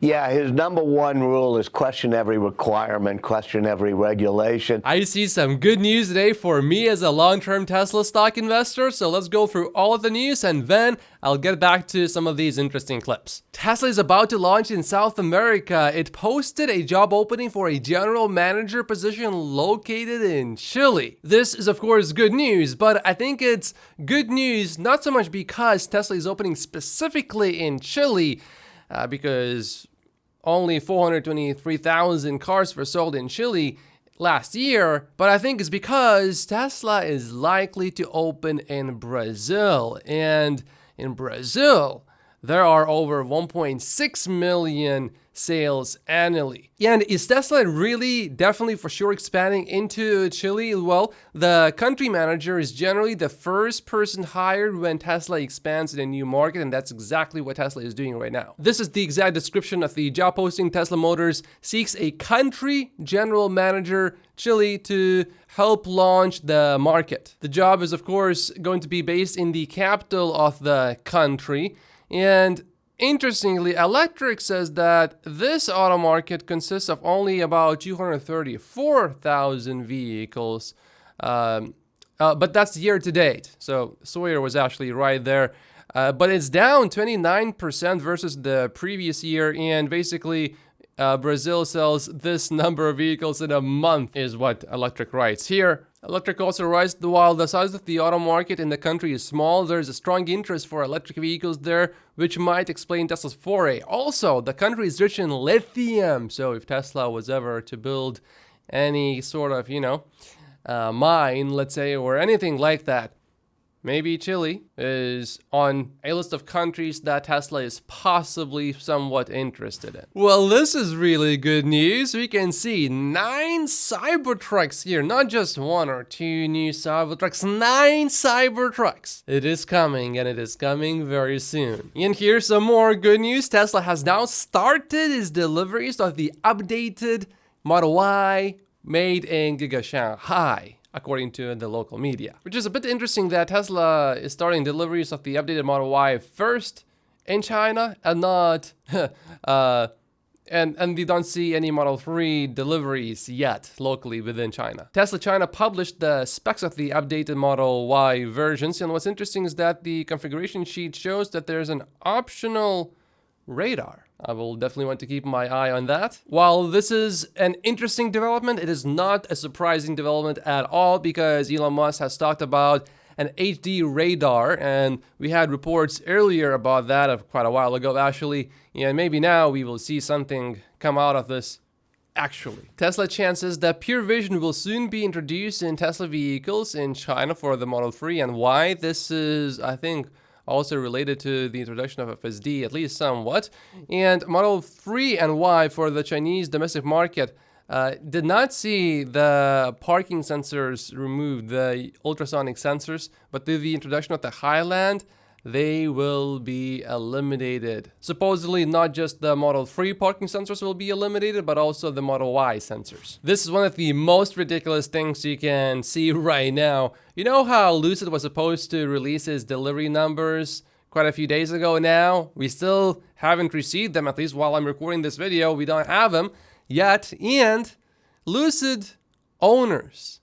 Yeah, his number one rule is question every requirement, question every regulation. I see some good news today for me as a long-term Tesla stock investor, so let's go through all of the news and then I'll get back to some of these interesting clips. Tesla is about to launch in South America. It posted a job opening for a general manager position located in Chile. This is of course good news, but I think it's good news not so much because Tesla is opening specifically in Chile, because only 423,000 cars were sold in Chile last year, but I think it's because Tesla is likely to open in Brazil. And in Brazil, there are over 1.6 million sales annually. Yeah, and is Tesla really definitely for sure expanding into Chile? Well, the country manager is generally the first person hired when Tesla expands in a new market, and that's exactly what Tesla is doing right now. This is the exact description of the job posting. Tesla Motors seeks a country general manager, Chile, to help launch the market. The job is of course going to be based in the capital of the country, and interestingly, Electric says that this auto market consists of only about 234,000 vehicles, but that's year to date. So Sawyer was actually right there. But it's down 29% versus the previous year, and basically Brazil sells this number of vehicles in a month is what Electric writes here. Electric also writes, while the size of the auto market in the country is small, there's a strong interest for electric vehicles there, which might explain Tesla's foray. Also, the country is rich in lithium, so if Tesla was ever to build any sort of, mine, let's say, or anything like that, maybe Chile is on a list of countries that Tesla is possibly somewhat interested in. Well, this is really good news. We can see 9 Cybertrucks here, not just 1 or 2 new Cybertrucks, 9 Cybertrucks. It is coming, and it is coming very soon. And here's some more good news. Tesla has now started its deliveries of the updated Model Y made in Giga Shanghai, according to the local media. Which is a bit interesting that Tesla is starting deliveries of the updated Model Y first in China and not, and we don't see any Model 3 deliveries yet locally within China. Tesla China published the specs of the updated Model Y versions, and what's interesting is that the configuration sheet shows that there's an optional radar. I will definitely want to keep my eye on that. While this is an interesting development, it is not a surprising development at all, because Elon Musk has talked about an HD radar, and we had reports earlier about that of quite a while ago actually, and maybe now we will see something come out of this actually. Tesla chances that Pure Vision will soon be introduced in Tesla vehicles in China for the Model 3 and Y. This is, I think, also related to the introduction of FSD, at least somewhat. And Model 3 and Y for the Chinese domestic market did not see the parking sensors removed, the ultrasonic sensors, but through the introduction of the Highland, they will be eliminated. Supposedly, not just the Model 3 parking sensors will be eliminated, but also the Model Y sensors. This is one of the most ridiculous things you can see right now. You know how Lucid was supposed to release its delivery numbers quite a few days ago now? We still haven't received them, at least while I'm recording this video, we don't have them yet. And Lucid owners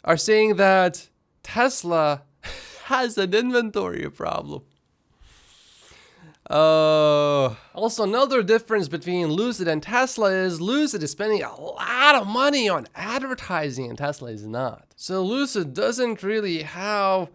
are saying that Tesla has an inventory problem. Also, another difference between Lucid and Tesla is Lucid is spending a lot of money on advertising and Tesla is not. So Lucid doesn't really have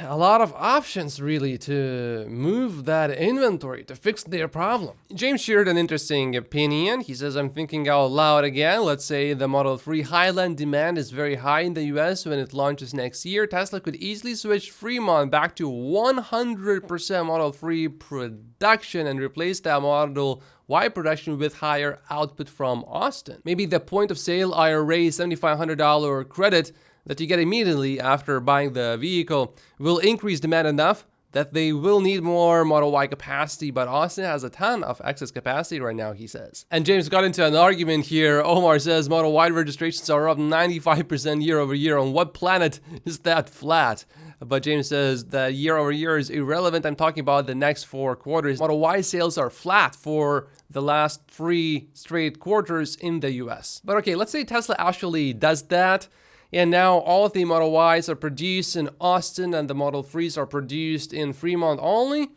a lot of options really to move that inventory, to fix their problem. James shared an interesting opinion. He says, I'm thinking out loud again. Let's say the Model 3 Highland demand is very high in the US when it launches next year. Tesla could easily switch Fremont back to 100% Model 3 production and replace that Model Y production with higher output from Austin. Maybe the point of sale IRA $7,500 credit that you get immediately after buying the vehicle will increase demand enough that they will need more Model Y capacity, but Austin has a ton of excess capacity right now, he says. And James got into an argument here. Omar says Model Y registrations are up 95% year over year. On what planet is that flat? But James says that year over year is irrelevant. I'm talking about the next 4 quarters. Model Y sales are flat for the last 3 straight quarters in the US. But okay, let's say Tesla actually does that. And now all of the Model Ys are produced in Austin and the Model 3s are produced in Fremont only.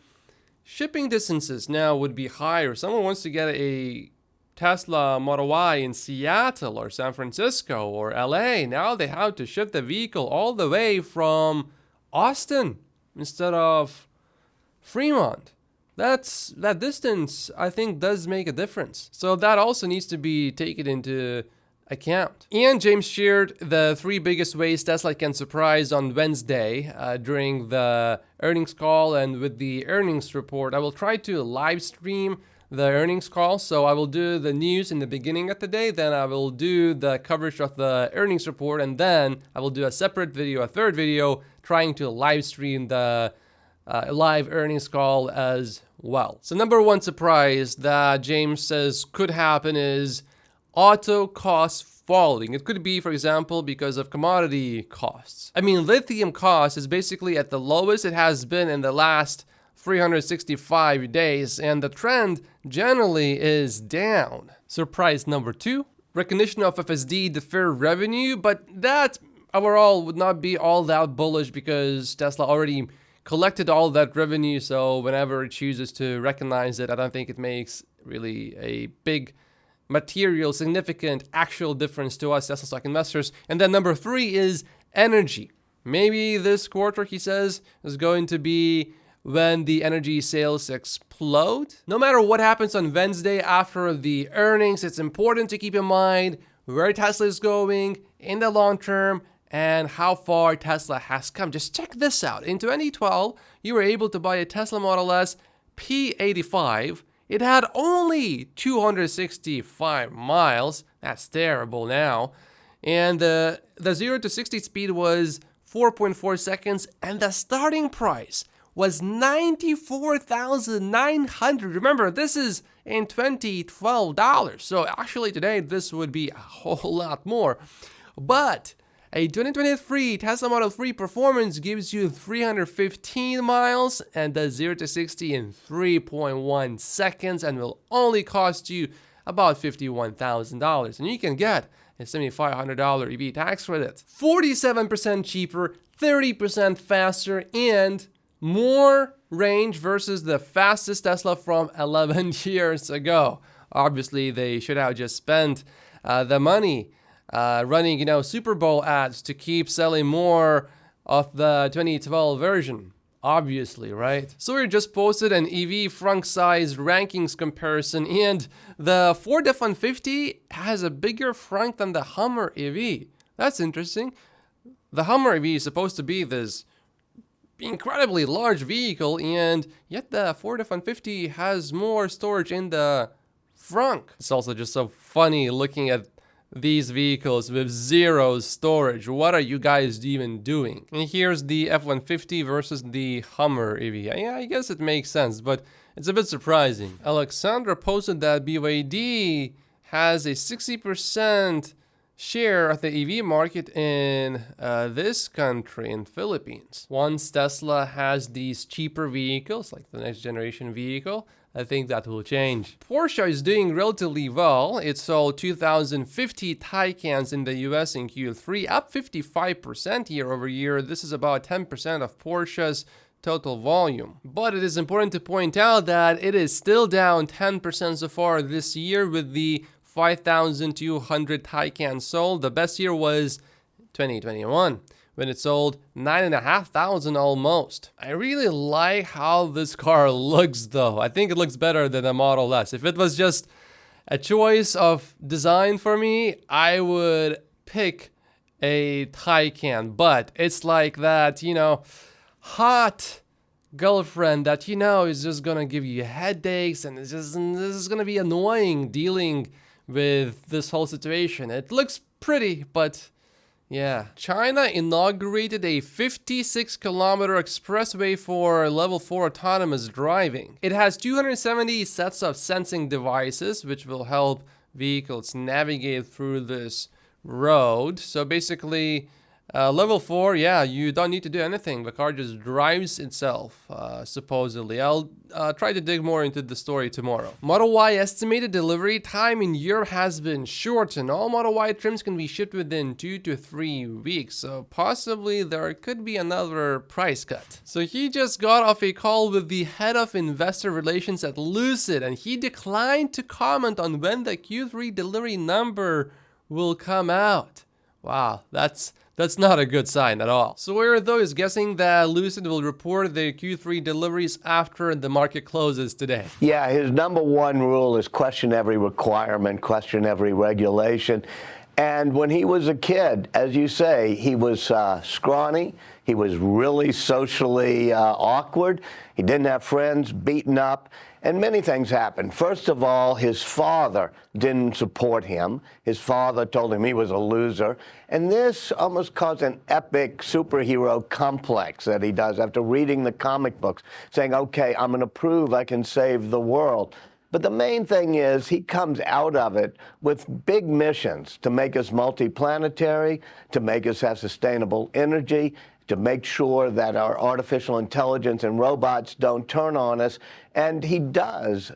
Shipping distances now would be higher. If someone wants to get a Tesla Model Y in Seattle or San Francisco or LA, now they have to ship the vehicle all the way from Austin instead of Fremont. That distance, I think, does make a difference. So that also needs to be taken into account. And James shared the 3 biggest ways Tesla can surprise on Wednesday during the earnings call and with the earnings report. I will try to live stream the earnings call. So I will do the news in the beginning of the day, then I will do the coverage of the earnings report, and then I will do a separate video, a third video, trying to live stream the live earnings call as well. So number 1 surprise that James says could happen is auto costs falling. It could be, for example, because of commodity costs. I mean, lithium cost is basically at the lowest it has been in the last 365 days, and the trend generally is down. Surprise number 2, recognition of FSD deferred revenue, but that overall would not be all that bullish because Tesla already collected all that revenue, so whenever it chooses to recognize it, I don't think it makes really a big material, significant, actual difference to us Tesla stock investors. And then number 3 is energy. Maybe this quarter, he says, is going to be when the energy sales explode. No matter what happens on Wednesday after the earnings, it's important to keep in mind where Tesla is going in the long term and how far Tesla has come. Just check this out. In 2012, you were able to buy a Tesla Model S P85. It had only 265 miles. That's terrible now. And the 0 to 60 speed was 4.4 seconds, and the starting price was $94,900. Remember, this is in 2012 dollars. So actually today this would be a whole lot more. But a 2023 Tesla Model 3 Performance gives you 315 miles and the 0 to 60 in 3.1 seconds and will only cost you about $51,000. And you can get a $7,500 EV tax credit. 47% cheaper, 30% faster, and more range versus the fastest Tesla from 11 years ago. Obviously, they should have just spent the money running, Super Bowl ads to keep selling more of the 2012 version. Obviously, right? So we just posted an EV frunk size rankings comparison, and the Ford F-150 has a bigger frunk than the Hummer EV. That's interesting. The Hummer EV is supposed to be this incredibly large vehicle, and yet the Ford F-150 has more storage in the frunk. It's also just so funny looking at these vehicles with 0 storage. What are you guys even doing? And here's the F-150 versus the Hummer EV. Yeah, I guess it makes sense, but it's a bit surprising. Alexandra posted that BYD has a 60% share of the EV market in this country, in Philippines. Once Tesla has these cheaper vehicles, like the next generation vehicle, I think that will change. Porsche is doing relatively well. It sold 2,050 Taycans in the US in Q3, up 55% year over year. This is about 10% of Porsche's total volume. But it is important to point out that it is still down 10% so far this year, with the 5,200 Taycan sold. The best year was 2021. When it sold 9,500 almost. I really like how this car looks though. I think it looks better than the Model S. If it was just a choice of design for me, I would pick a Taycan. But it's like that, hot girlfriend that is just gonna give you headaches, and this is gonna be annoying dealing with this whole situation. It looks pretty, but Yeah, China inaugurated a 56-kilometer expressway for level 4 autonomous driving. It has 270 sets of sensing devices, which will help vehicles navigate through this road. So basically, level 4, yeah, you don't need to do anything. The car just drives itself, supposedly. I'll try to dig more into the story tomorrow. Model Y estimated delivery time in Europe has been shortened. All Model Y trims can be shipped within 2 to 3 weeks, so possibly there could be another price cut. So he just got off a call with the head of investor relations at Lucid, and he declined to comment on when the Q3 delivery number will come out. Wow, that's not a good sign at all. So where though is guessing that Lucid will report their Q3 deliveries after the market closes today. Yeah, his number one rule is question every requirement, question every regulation. And when he was a kid, as you say, he was scrawny. He was really socially awkward. He didn't have friends, beaten up, and many things happened. First of all, his father didn't support him. His father told him he was a loser. And this almost caused an epic superhero complex that he does after reading the comic books, saying, okay, I'm going to prove I can save the world. But the main thing is he comes out of it with big missions to make us multiplanetary, to make us have sustainable energy, to make sure that our artificial intelligence and robots don't turn on us. And he does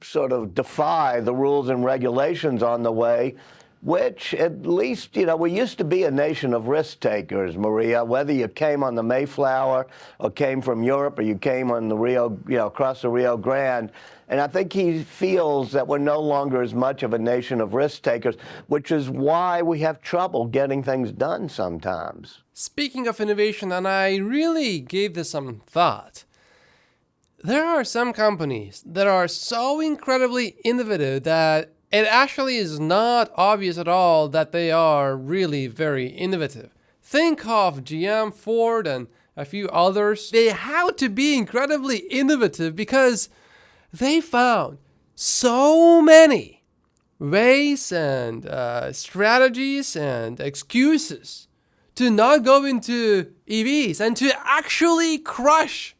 sort of defy the rules and regulations on the way, which at least, we used to be a nation of risk takers, Maria, whether you came on the Mayflower or came from Europe or you came on the Rio, across the Rio Grande. And I think he feels that we're no longer as much of a nation of risk takers, which is why we have trouble getting things done sometimes. Speaking of innovation, and I really gave this some thought, there are some companies that are so incredibly innovative that it actually is not obvious at all that they are really very innovative. Think of GM, Ford, and a few others. They have to be incredibly innovative because they found so many ways and strategies and excuses to not go into EVs and to actually crush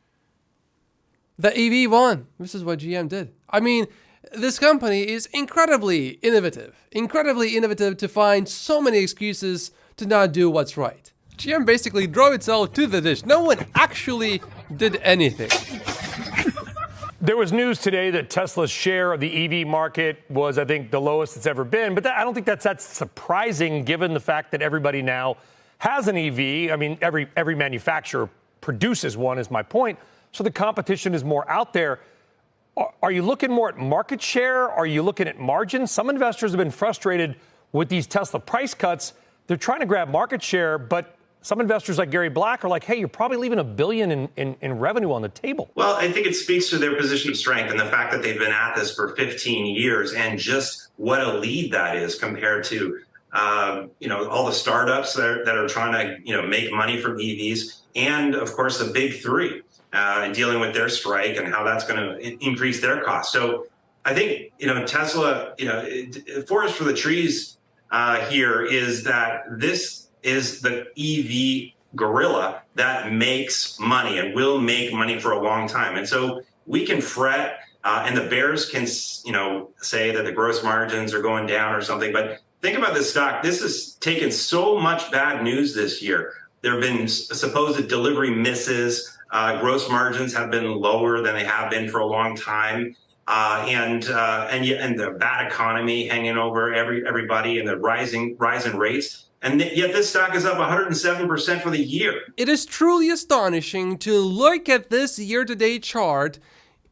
the EV one. This is what GM did. I mean, this company is incredibly innovative to find so many excuses to not do what's right. GM basically drove itself to the ditch. No one actually did anything. There was news today that Tesla's share of the EV market was, I think, the lowest it's ever been. But I don't think that's surprising given the fact that everybody now has an EV. I mean, every manufacturer produces one, is my point. So the competition is more out there. Are you looking more at market share? Are you looking at margins? Some investors have been frustrated with these Tesla price cuts. They're trying to grab market share, but some investors like Gary Black are like, hey, you're probably leaving $1 billion in revenue on the table. Well, I think it speaks to their position of strength and the fact that they've been at this for 15 years and just what a lead that is compared to, all the startups that are trying to, make money from EVs. And, of course, the big three dealing with their strike and how that's going to increase their costs. So I think, Tesla, forest for the trees here is that this is the EV gorilla that makes money and will make money for a long time. And so we can fret and the bears can, say that the gross margins are going down or something. But think about this stock. This has taken so much bad news this year. There have been supposed delivery misses. Gross margins have been lower than they have been for a long time. And the bad economy hanging over everybody and the rising rates. And yet this stock is up 107% for the year. It is truly astonishing to look at this year-to-date chart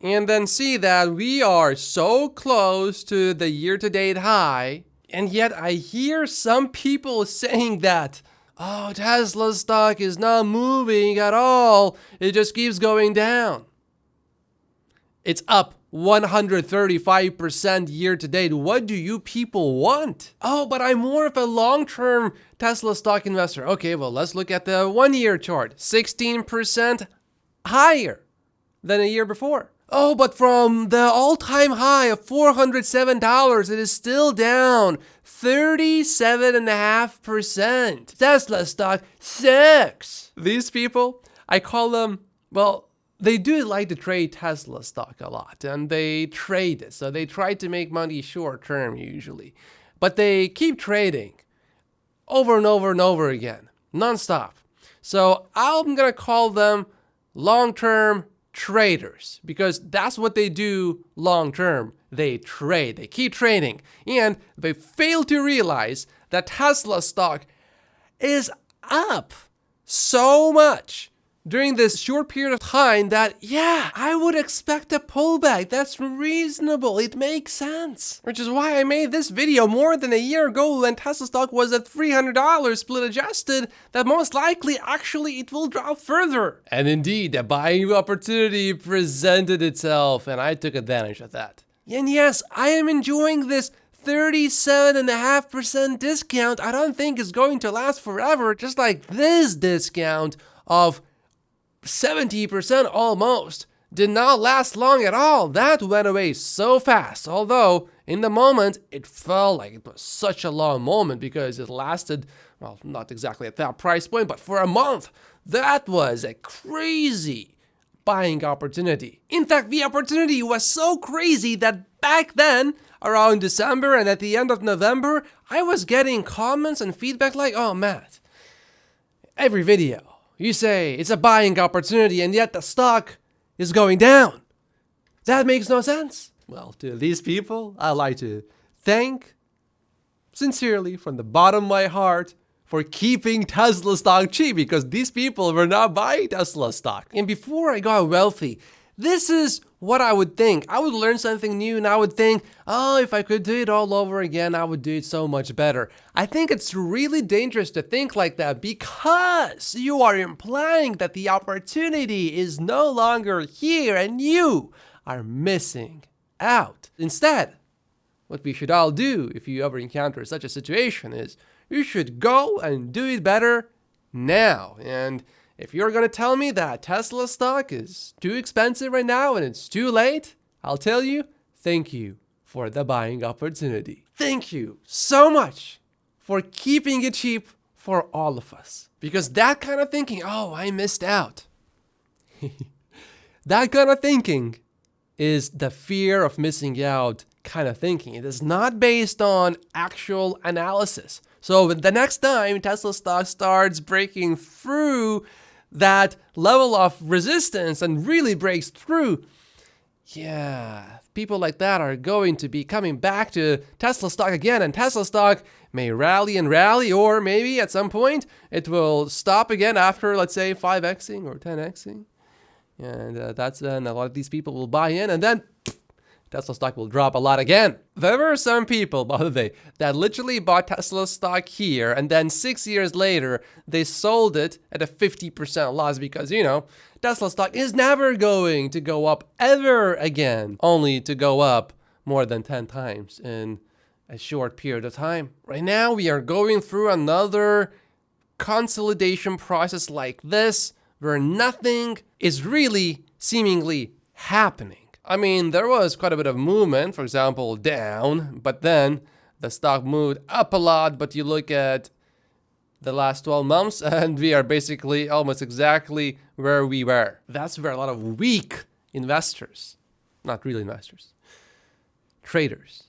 and then see that we are so close to the year-to-date high. And yet I hear some people saying that, oh, Tesla stock is not moving at all. It just keeps going down. It's up 135% year to date. What do you people want? Oh, but I'm more of a long-term Tesla stock investor. Okay, well, let's look at the 1 year chart. 16% higher than a year before. Oh, but from the all-time high of $407, it is still down 37.5%. Tesla stock sucks. These people, I call them, well, they do like to trade Tesla stock a lot, and they trade it. So they try to make money short term usually. But they keep trading over and over and over again, nonstop. So I'm going to call them long-term traders, because that's what they do long term. They trade, they keep trading, and they fail to realize that Tesla stock is up so much during this short period of time that, yeah, I would expect a pullback. That's reasonable. It makes sense. Which is why I made this video more than a year ago when Tesla stock was at $300 split adjusted, that most likely actually it will drop further. And indeed, a buying opportunity presented itself, and I took advantage of that. And yes, I am enjoying this 37.5% discount. I don't think it's going to last forever, just like this discount of 70% almost did not last long at all. That went away so fast, although in the moment it felt like it was such a long moment because it lasted, well, not exactly at that price point, but for a month. That was a crazy buying opportunity. In fact, the opportunity was so crazy that back then, around December and at the end of November, I was getting comments and feedback like, oh, Matt, every video you say it's a buying opportunity, and yet the stock is going down. That makes no sense. Well, to these people, I'd like to thank sincerely from the bottom of my heart for keeping Tesla stock cheap, because these people were not buying Tesla stock. And before I got wealthy, this is what I would think. I would learn something new and I would think, oh, if I could do it all over again, I would do it so much better. I think it's really dangerous to think like that, because you are implying that the opportunity is no longer here and you are missing out. Instead, what we should all do if you ever encounter such a situation is you should go and do it better now. And if you're going to tell me that Tesla stock is too expensive right now and it's too late, I'll tell you, thank you for the buying opportunity. Thank you so much for keeping it cheap for all of us. Because that kind of thinking, oh, I missed out. That kind of thinking is the fear of missing out kind of thinking. It is not based on actual analysis. So the next time Tesla stock starts breaking through that level of resistance and really breaks through, yeah, people like that are going to be coming back to Tesla stock again, and Tesla stock may rally and rally, or maybe at some point it will stop again after, let's say, 5xing or 10xing. And that's when a lot of these people will buy in, and then Tesla stock will drop a lot again. There were some people, by the way, that literally bought Tesla stock here, and then 6 years later, they sold it at a 50% loss because, you know, Tesla stock is never going to go up ever again, only to go up more than 10 times in a short period of time. Right now, we are going through another consolidation process like this, where nothing is really seemingly happening. I mean, there was quite a bit of movement, for example, down, but then the stock moved up a lot. But you look at the last 12 months and we are basically almost exactly where we were. That's where a lot of weak investors, not real investors, traders,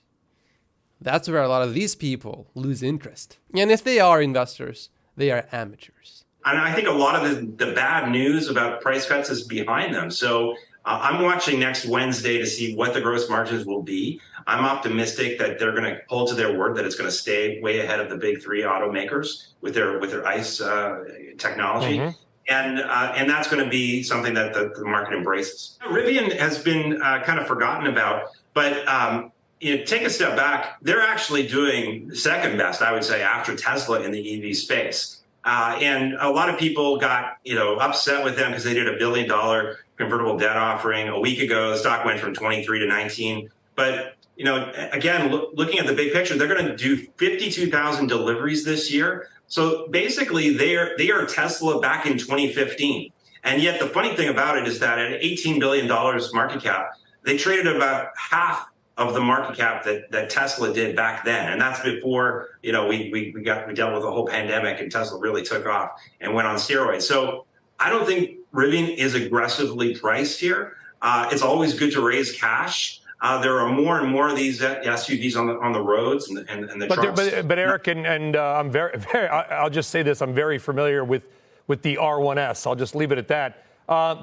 that's where a lot of these people lose interest. And if they are investors, they are amateurs. And I think a lot of the bad news about price cuts is behind them. So I'm watching next Wednesday to see what the gross margins will be. I'm optimistic that they're going to hold to their word, that it's going to stay way ahead of the big three automakers with their ICE technology. Mm-hmm. And that's going to be something that the market embraces. Rivian has been kind of forgotten about, but take a step back. They're actually doing second best, I would say, after Tesla in the EV space. And a lot of people got upset with them because they did $1 billion convertible debt offering a week ago. The stock went from 23 to 19. But again, looking at the big picture, they're going to do 52,000 deliveries this year. So basically, they are Tesla back in 2015. And yet the funny thing about it is that at $18 billion market cap, they traded about half of the market cap that Tesla did back then. And that's before, we dealt with the whole pandemic and Tesla really took off and went on steroids. So I don't think Rivian is aggressively priced here. It's always good to raise cash. There are more and more of these SUVs on the roads and the trucks. But Eric, and I'm very, I'll just say this, I'm very familiar with the R1S. I'll just leave it at that.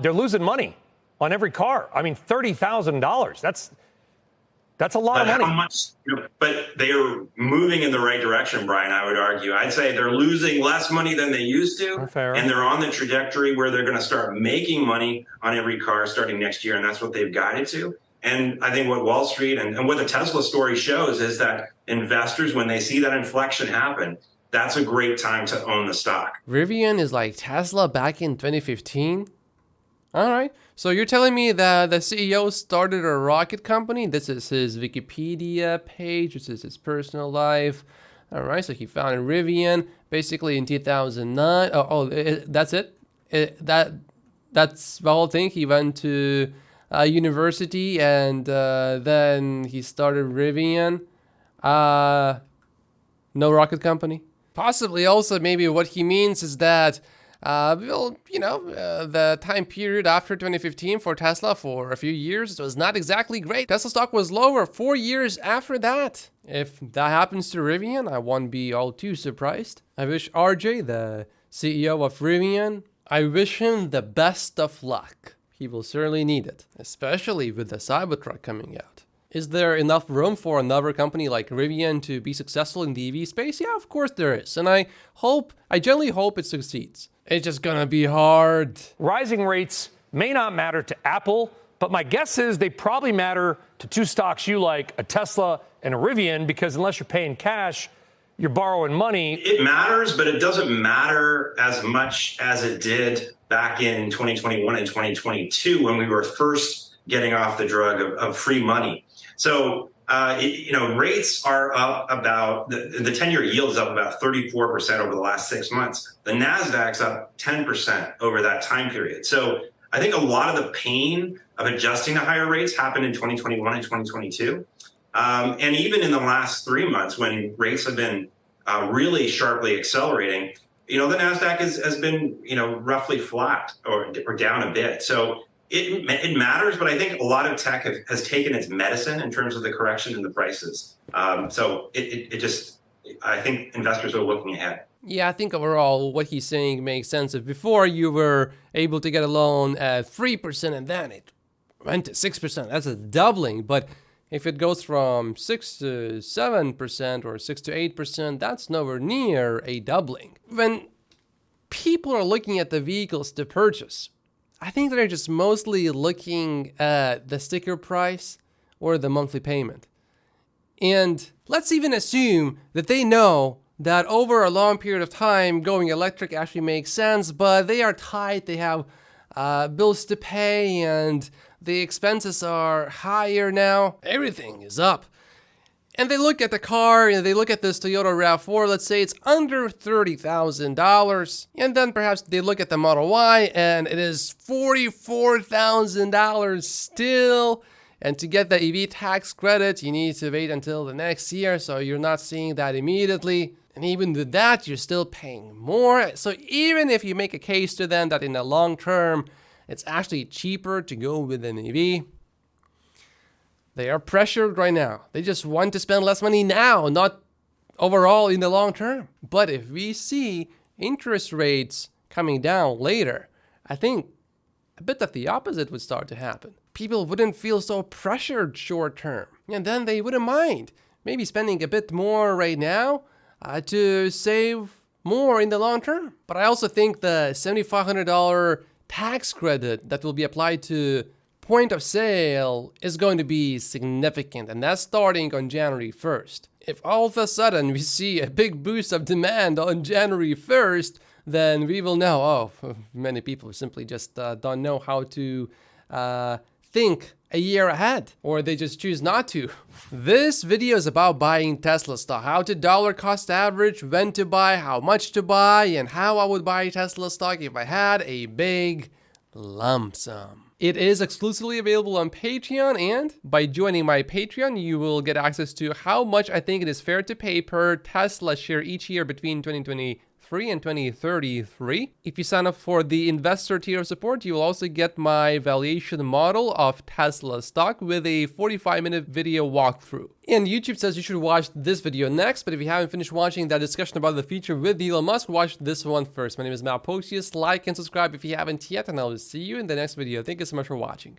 They're losing money on every car. I mean, $30,000. That's a lot of money. How much? But they are moving in the right direction, Brian, I would argue. I'd say they're losing less money than they used to. Fair. And they're on the trajectory where they're going to start making money on every car starting next year. And that's what they've guided to. And I think what Wall Street and what the Tesla story shows is that investors, when they see that inflection happen, that's a great time to own the stock. Rivian is like Tesla back in 2015? All right. So you're telling me that the CEO started a rocket company? This is his Wikipedia page. This is his personal life. All right. So he founded Rivian basically in 2009. That's it? That's the whole thing? He went to university and then he started Rivian. No rocket company? Possibly also maybe what he means is that the time period after 2015 for Tesla for a few years was not exactly great. Tesla stock was lower 4 years after that. If that happens to Rivian, I won't be all too surprised. I wish RJ, the CEO of Rivian, I wish him the best of luck. He will certainly need it, especially with the Cybertruck coming out. Is there enough room for another company like Rivian to be successful in the EV space? Yeah, of course there is. And I generally hope it succeeds. It's just gonna be hard. Rising rates may not matter to Apple, but my guess is they probably matter to two stocks you like, a Tesla and a Rivian, because unless you're paying cash, you're borrowing money. It matters, but it doesn't matter as much as it did back in 2021 and 2022 when we were first getting off the drug of free money. So, rates are up about, the 10-year yield is up about 34% over the last 6 months. The NASDAQ's up 10% over that time period. So I think a lot of the pain of adjusting to higher rates happened in 2021 and 2022. And even in the last 3 months when rates have been really sharply accelerating, the NASDAQ has been, roughly flat or down a bit. So it matters, but I think a lot of tech has taken its medicine in terms of the correction in the prices. So I think investors are looking ahead. Yeah, I think overall what he's saying makes sense. If before you were able to get a loan at 3% and then it went to 6%, that's a doubling. But if it goes from 6 to 7% or 6 to 8%, that's nowhere near a doubling. When people are looking at the vehicles to purchase, I think they're just mostly looking at the sticker price or the monthly payment. And let's even assume that they know that over a long period of time, going electric actually makes sense, but they are tight, they have bills to pay, and the expenses are higher now. Everything is up. And they look at the car, and they look at this Toyota RAV4, let's say it's under $30,000. And then perhaps they look at the Model Y, and it is $44,000 still. And to get the EV tax credit, you need to wait until the next year, so you're not seeing that immediately. And even with that, you're still paying more. So even if you make a case to them that in the long term, it's actually cheaper to go with an EV, they are pressured right now. They just want to spend less money now, not overall in the long term. But if we see interest rates coming down later, I think a bit of the opposite would start to happen. People wouldn't feel so pressured short term. And then they wouldn't mind maybe spending a bit more right now to save more in the long term. But I also think the $7,500 tax credit that will be applied to point of sale is going to be significant, and that's starting on January 1st. If all of a sudden we see a big boost of demand on January 1st, then we will know, many people simply just don't know how to think a year ahead, or they just choose not to. This video is about buying Tesla stock, how to dollar cost average, when to buy, how much to buy, and how I would buy Tesla stock if I had a big lump sum. It is exclusively available on Patreon, and by joining my Patreon, you will get access to how much I think it is fair to pay per Tesla share each year between 2023 and 2033. If you sign up for the investor tier of support, you will also get my valuation model of Tesla stock with a 45-minute video walkthrough. And YouTube says you should watch this video next, but if you haven't finished watching that discussion about the future with Elon Musk, watch this one first. My name is Matt Potius. Like and subscribe if you haven't yet, and I will see you in the next video. Thank you so much for watching.